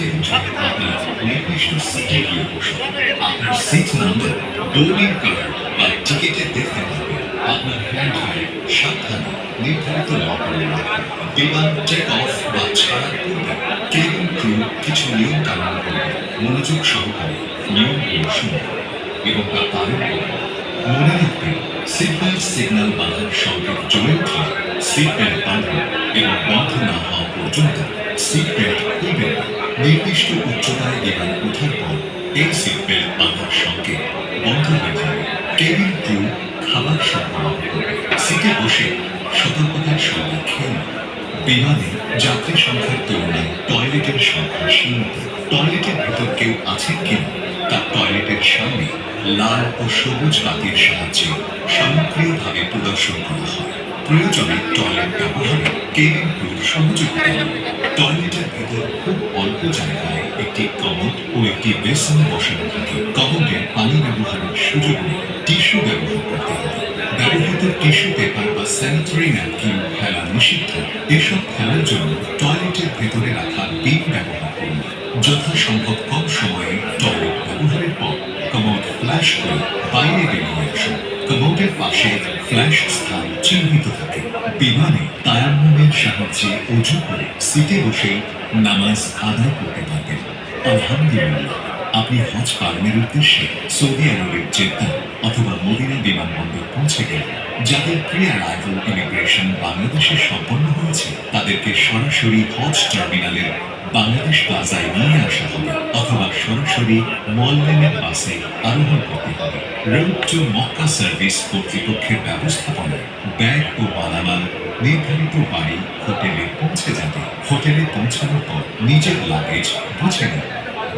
সিটে উঠে আপনার নির্দিষ্ট সিটে গিয়ে বসুন। আপনার সিট নাম্বার বোর্ডিং কার্ড বা টিকিটে দেখতে পাবেন। আপনার হ্যান্ড ব্যাগ সাবধানে নির্ধারিত লকারে রাখুন। বিমান টেক অফ বা ছাড়ার পূর্বে কেবিন ক্রু কিছু নিয়ম কানুন করবে। মনোযোগ সহকারে নিয়মগুলো শুনুন এবং তা পালন করুন। মনে রাখবেন, সিটবেল্ট সিগন্যাল বাঁধার সংকেত জ্বলে উঠলে সিট বেল্ট বাঁধুন এবং বন্ধ না হওয়া পর্যন্ত সিট বেল্ট খুলবেন না। নির্দিষ্ট উচ্চতায় বিমান ওঠার পর এই সিট বেল্ট বাঁধার সংকেত বন্ধ হয়ে যাবে। কেবিন ক্রু খাবার সরবরাহ করবে। সিটে বসে সতর্কতার সঙ্গে খেয়ে নিন। বিমানে যাত্রী সংখ্যার তুলনায় টয়লেটের সংখ্যা সীমিত। টয়লেটের ভেতর কেউ আছেন কিনা তা টয়লেটের সামনে লাল ও সবুজ বাতির সাহায্যে স্বয়ংক্রিয়ভাবে প্রদর্শন করা হয়। প্রয়োজনে টয়লেট ব্যবহারে কেবিন ক্রুর সহযোগিতা নিন। টয়লেটের ভেতর খুব অল্প জায়গায় একটি কমোড ও একটি বেসিন বসানো থাকে। কমোডে পানি ব্যবহারের সুযোগ নেই। টিস্যু ব্যবহার করতে হবে। ব্যবহৃত টিস্যু পেপার বা স্যানিটারি ন্যাপকিন ফেলা নিষিদ্ধ। এসব ফেলার জন্য টয়লেটের ভেতরে রাখা বিন ব্যবহার করুন। যথাসম্ভব কম সময়ে টয়লেট ব্যবহারের পর কমোড ফ্ল্যাশ করে বাইরে বেরিয়ে আসুন। কমোডের পাশে ফ্ল্যাশ স্থান চিহ্নিত থাকে। বিমানে তায়াম্মুমের সাহায্যে উজু করে সিটে বসে নামাজ আদায় করতে পারবেন। আলহামদুলিল্লাহ, আপনি হজ পালনের উদ্দেশ্যে সৌদি আরবের জেদ্দা অথবা মদিনা বিমানবন্দর পৌঁছে গেলেন। যাদের প্রি অ্যারাইভাল ইমিগ্রেশন বাংলাদেশে সম্পন্ন হয়েছে তাদেরকে সরাসরি হজ টার্মিনালের বাংলাদেশ প্লাজায় নিয়ে আসা হবে অথবা সরাসরি মোয়াল্লেমের বাসে আরোহণ করতে হবে। রোড টু মক্কা সার্ভিস কর্তৃপক্ষের ব্যবস্থাপনায় ব্যাগ ও মালামাল নির্ধারিত বাড়ি হোটেলে পৌঁছে যাবে। হোটেলে পৌঁছানোর পর নিজের লাগেজ বুঝে নেন।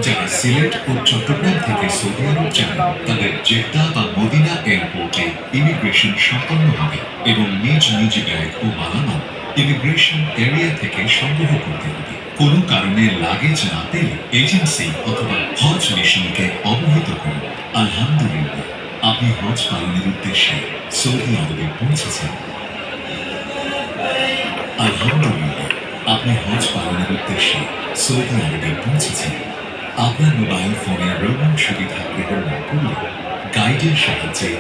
যারা সিলেট ও চট্টগ্রাম থেকে সৌদি আরব যাবেন তাদের জেদ্দা বা মদিনা এয়ারপোর্টে ইমিগ্রেশন সম্পন্ন হবে এবং নিজ নিজ ব্যাগ ও মালামাল ইমিগ্রেশন এরিয়া থেকে সংগ্রহ করতে হবে। কোনো কারণে লাগেজ না পেলে এজেন্সি অথবা হজ মিশনকে অবহিত করুন। আলহামদুলিল্লাহ, আপনি হজ পালনের উদ্দেশ্যে সৌদি আরবে পৌঁছেছেন। আলহামদুলিল্লাহ, আপনি হজ পালনের উদ্দেশ্যে সৌদি আরবে পৌঁছেছেন। আপনার মোবাইল ফোনে রোমিং সুবিধা গ্রহণ না করলে গাইডের সাহায্যে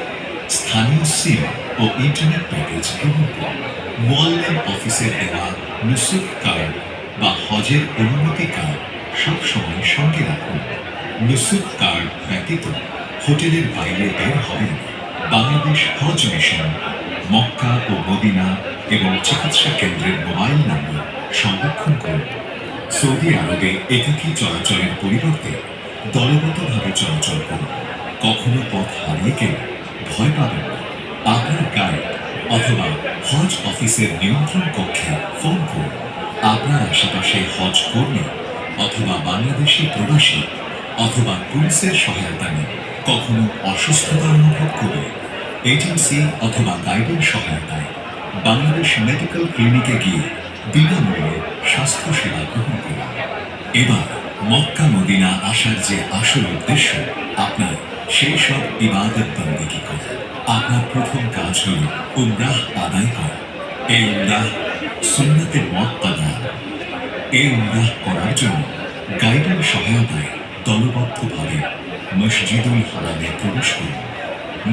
স্থানীয় সিম ও ইন্টারনেট প্যাকেজ গ্রহণ করুন। মোয়াল্লেম অফিসের দেওয়া নুসুক কার্ড বা হজের অনুমতি কার্ড সবসময় সঙ্গে রাখুন। নুসুক কার্ড ব্যতীত হোটেলের বাইরে বের হবেন। বাংলাদেশ হজ মিশন, মক্কা ও মদিনা এবং চিকিৎসা কেন্দ্রের মোবাইল নম্বর সংরক্ষণ করুন। সৌদি আরবে একাকী চলাচলের পরিবর্তে দলগতভাবে চলাচল করুন। কখনো পথ হারিয়ে গেলে ভয় পাবেন না। আপনার গাইড অথবা হজ অফিসের নিয়ন্ত্রণ কক্ষে ফোন করুন। আপনার আশেপাশে হজ কর্মী অথবা বাংলাদেশি প্রবাসী অথবা পুলিশের সহায়তা নিন। কখনো অসুস্থতা অনুভব করলে এজেন্সি অথবা গাইডের সহায়তায় বাংলাদেশ মেডিকেল ক্লিনিকে গিয়ে বিনামূল্যে স্বাস্থ্য সেবা গ্রহণ করুন। এবার মক্কা মদিনা আসার যে আসল উদ্দেশ্য, আপনার সেই সব ইবাদত বন্দেগী করা। আপনার প্রথম কাজ হল উমরাহ আদায় করা। এই উমরাহ সুন্নাতে মুআক্কাদা। এই উমরাহ করার জন্য গাইডের সহায়তায় দলবদ্ধভাবে মসজিদুল হারামে প্রবেশ করুন।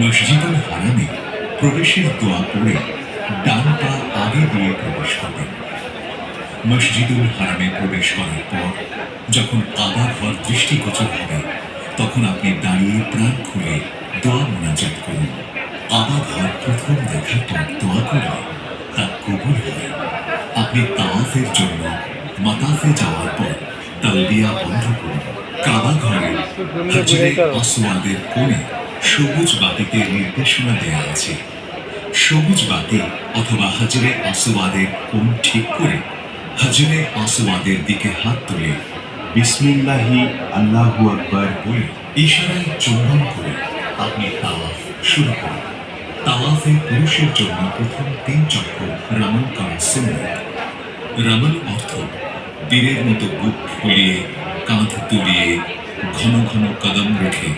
মসজিদুল হারামে প্রবেশের দোয়া পড়ে ডান পা আগে দিয়ে প্রবেশ করবেন। মসজিদুল হারামে প্রবেশ করার পর যখন কাবা ঘর দৃষ্টিগোচর হবে তখন আপনি দাঁড়িয়ে প্রাণ খুলে দোয়া মোনাজাত করুন। কাবা ঘর প্রথম দেখার পর দোয়া করলে তা কবুল হয়। আপনি তাওয়াফের জন্য মাতাফে যাওয়ার পর তালবিয়া বন্ধ করুন। কাবা ঘরের হাজরে আসওয়াদের কোণে সবুজ বাতিতে নির্দেশনা দেয়া আছে। সবুজ বাতি অথবা হাজরে আসওয়াদের কোণ ঠিক করে হাজরে আসওয়াদের দিকে হাত তুলে বিসমিল্লাহি আল্লাহু আকবার বলে ইশারায় চুম্বন করে আপনি তাওয়াফ শুরু করুন। তাওয়াফে পুরুষের জন্য প্রথম 3 চক্কর রামল করা সুন্নাত। রামল অর্থ বীরের মতো বুক ফুলিয়ে কাঁধ তুলিয়ে ঘন ঘন কদম রেখে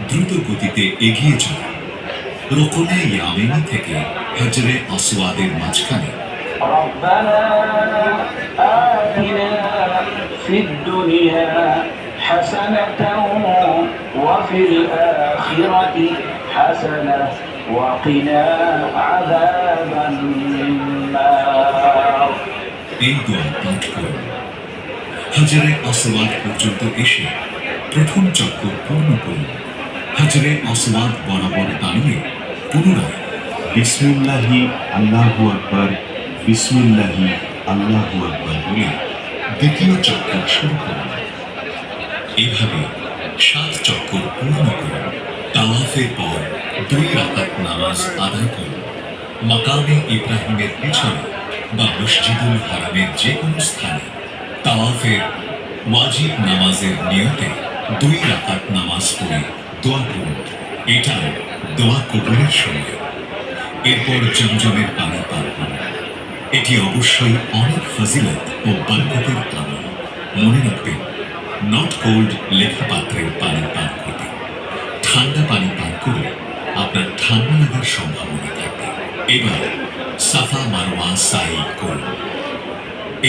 দ্রুত গতিতে এগিয়ে যাওয়া। রুকনে ইয়ামেনি থেকে হাজরে আসওয়াদের মাঝখানে الدنيا حسنة وفي الآخرة حسنة وقنا عذاب النار. এই দোয়া পাঠ করুন। হাজরে আসওয়াদ পর্যন্ত এসে প্রথম চক্কর পূর্ণ করুন। হাজরে আসওয়াদ বরাবর দাঁড়িয়ে পুনরায় বিসমিল্লাহি আল্লাহু আকবার, বিসমিল্লাহি আল্লাহু আকবার বলে দ্বিতীয় চক্কর শুরু করুন। এভাবে 7 চক্কর পূর্ণ করুন। তাওয়াফের পর 2 রাকাত নামাজ আদায় করুন। মাকামে ইব্রাহিমের পিছনে বা মসজিদুল হারামের যে কোনো স্থানে তাওয়াফের ওয়াজিব নামাজের নিয়তে 2 রাকাত নামাজ পড়ে দোয়া করুন। এটা দোয়া কবুলের সময়। এরপর জমজমের পানি পান করুন। এটি অবশ্যই অনেক ফজিলত ও বরকতের আমল। মনে রাখবেন, নট কোল্ড লেখা পাত্রের পানি পান করবে। ঠান্ডা পানি পান করলে আপনার ঠান্ডা লাগার সম্ভাবনা থাকবে। এবার সাফা মারওয়া সাই করুন।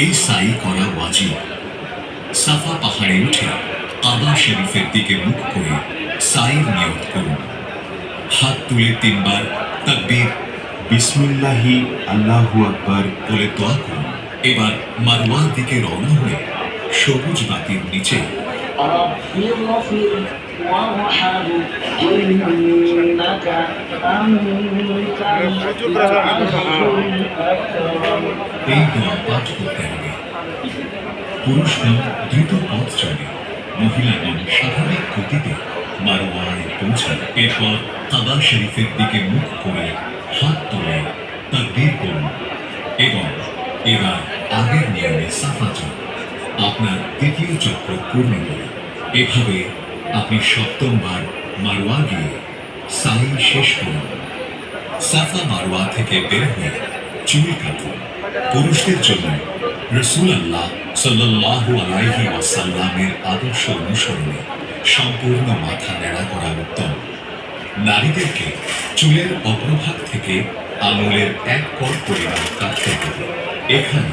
এই সাই করা ওয়াজিব। সাফা পাহাড়ে উঠে কাবা শরীফের দিকে মুখ করে সাইয়ের নিয়ত করুন। হাত তুলে 3 বার তাকবীর বিসমিল্লাহি আল্লাহু আকবার বলে দোয়া করুন। এবার মারওয়ার দিকে রওনা হয়ে সবুজ বাতির নিচে رب اغفر وارحم إنك أنت الأكرم. এই দোয়া পাঠ করতে হবে। পুরুষগণ দ্রুত পথ চলে, মহিলাগণ স্বাভাবিক গতিতে মারওয়ায় পৌঁছান। এরপর কাবা শরীফের দিকে মুখ করে হাত তুলে তাকবীর করুন এবং এবার আগের নিয়মে সাফা যান। আপনার দ্বিতীয় চক্র পূর্ণ হল। এভাবে আপনি 7ম বার মারওয়া গিয়ে সাই শেষ করুন। সাফা মারওয়া থেকে বের হয়ে চুল কাটুন। পুরুষদের জন্য রাসূলুল্লাহ সাল্লাল্লাহু আলাইহি ওয়াসাল্লামের আদর্শ অনুসরণে সম্পূর্ণ মাথা নেড়া করা উত্তম। নারীদেরকে চুলের অগ্রভাগ থেকে আঙুলের 1 কর পরিমাণ কাটতে হবে। এখানে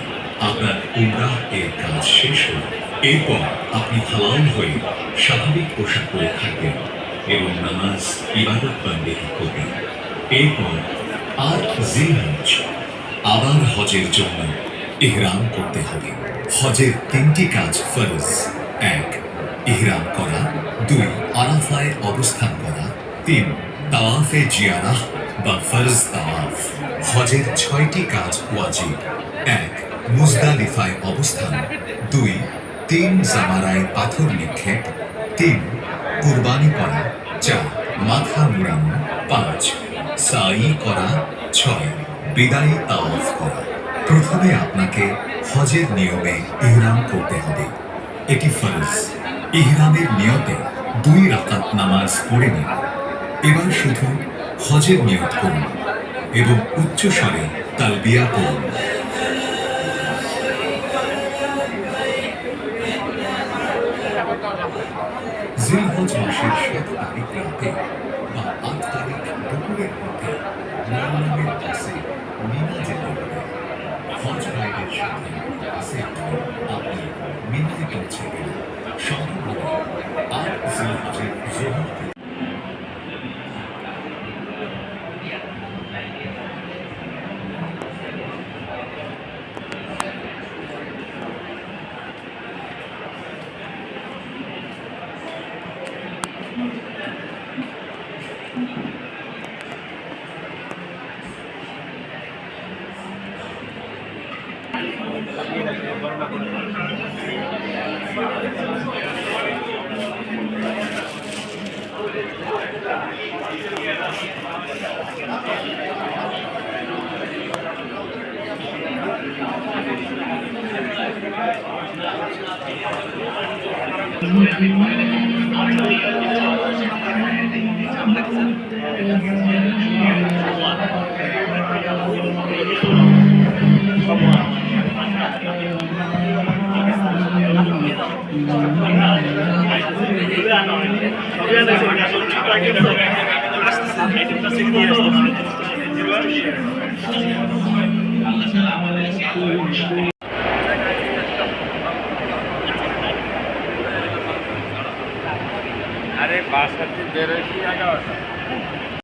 আপনার উমরাহ এর কাজ শেষ হল। এরপর আপনি হালাল হয়ে স্বাভাবিক পোশাক পরে থাকবেন এবং নামাজ ইবাদত বন্দেগী করবেন। এরপর 8 জিলহজ আবার হজের জন্য ইহরাম করতে হবে। হজের 3টি কাজ ফরজ। 1 ইহরাম করা, 2 আরাফায় অবস্থান করা, 3 তাওয়াফে জিয়ারাহ বা ফরজ তাওয়াফ। হজের 6টি কাজ ওয়াজিব। 1 মুজদালিফায় অবস্থান, 2 3 জামারায় পাথর নিক্ষেপ, 3 কুরবানি করা, 4 মাথা মুড়ানো, 5 সাই করা, 6 বিদায়ী তাওয়াফ করা। প্রথমে আপনাকে হজের নিয়মে ইহরাম করতে হবে। এটি ফরজ। ইহরামের নিয়তে 2 রাকাত নামাজ পড়ে নিন। এবার শুধু হজের নিয়ত করুন এবং উচ্চ স্বরে তালবিয়া করুন। জিলহজ মাসের 7 তারিখ রাতে বা 8 তারিখ দুপুরের মধ্যে মনোনয়নের বাসে মিনা যেতে হবে। হজ গাইডের সাথে বাসে উঠে আপনি মিনায় পৌঁছে গেলেন। সম্ভব হলে 8 জিলহজের যোহর বাসাতে বেরোইছি 11টা।